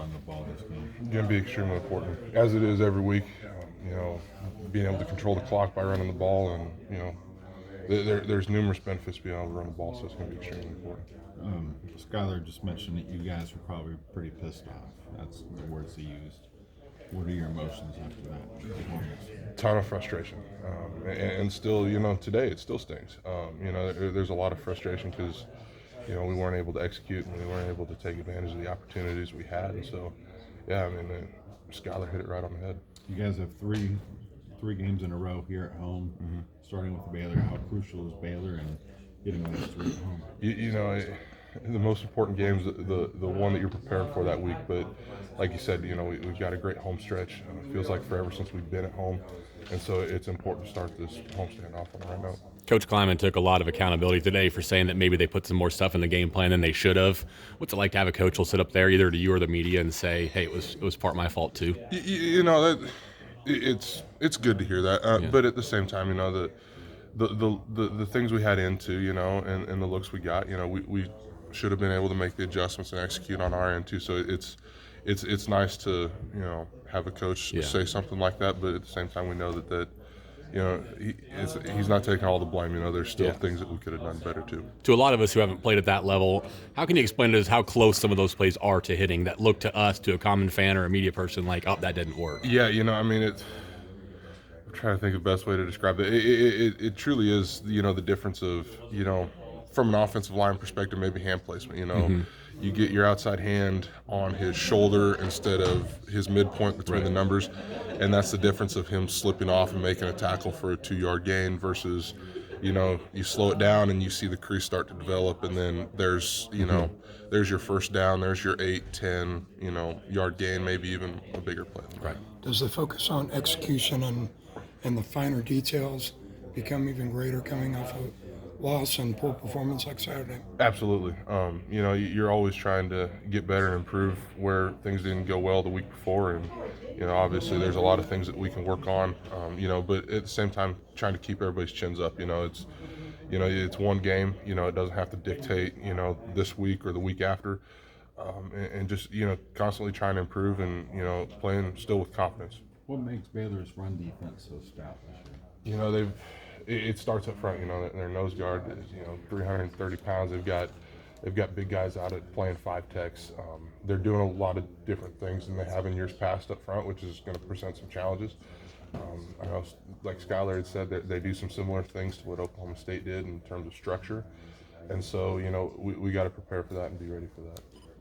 run the ball this game? Going to be extremely important, as it is every week. Being able to control the clock by running the ball, and there's numerous benefits being able to run the ball, so it's going to be extremely important. Skylar just mentioned that you guys were probably pretty pissed off. That's the words he used. What are your emotions after that? Ton of frustration, and still, today it still stings. There's a lot of frustration because, we weren't able to execute and we weren't able to take advantage of the opportunities we had. And so, Skylar hit it right on the head. You guys have three games in a row here at home, starting with Baylor. How crucial is Baylor in getting those three at home? The most important game is the one that you're preparing for that week. But like you said, we've got a great home stretch. It feels like forever since we've been at home. And so it's important to start this homestand off on the right note. Coach Kleiman took a lot of accountability today for saying that maybe they put some more stuff in the game plan than they should have. What's it like to have a coach who'll sit up there either to you or the media and say, hey, it was part my fault too? It's good to hear that. But at the same time, the things we had into, and the looks we got, we should have been able to make the adjustments and execute on our end too. So it's nice to have a coach say something like that, but at the same time we know that he's not taking all the blame. There's still things that we could have done better too. To a lot of us who haven't played at that level, how can you explain to us how close some of those plays are to hitting that look to us, to a common fan or a media person, like, oh, that didn't work? Yeah, I'm trying to think of the best way to describe it. It truly is, the difference of, from an offensive line perspective, maybe hand placement. You get your outside hand on his shoulder instead of his midpoint between the numbers, and that's the difference of him slipping off and making a tackle for a 2-yard gain versus, you slow it down and you see the crease start to develop, and then there's, there's your first down, there's your 8, 10, yard gain, maybe even a bigger play. Right. Does the focus on execution and the finer details become even greater coming off of loss and poor performance like Saturday? Absolutely. You're always trying to get better and improve where things didn't go well the week before, and obviously there's a lot of things that we can work on. But at the same time, trying to keep everybody's chins up. It's one game. It doesn't have to dictate this week or the week after, and just constantly trying to improve and playing still with confidence. What makes Baylor's run defense so stout this year? It starts up front. Their nose guard is 330 pounds. They've got big guys out at playing 5 techs. They're doing a lot of different things than they have in years past up front, which is going to present some challenges. I know, like Skylar had said, that they do some similar things to what Oklahoma State did in terms of structure, and so we got to prepare for that and be ready for that.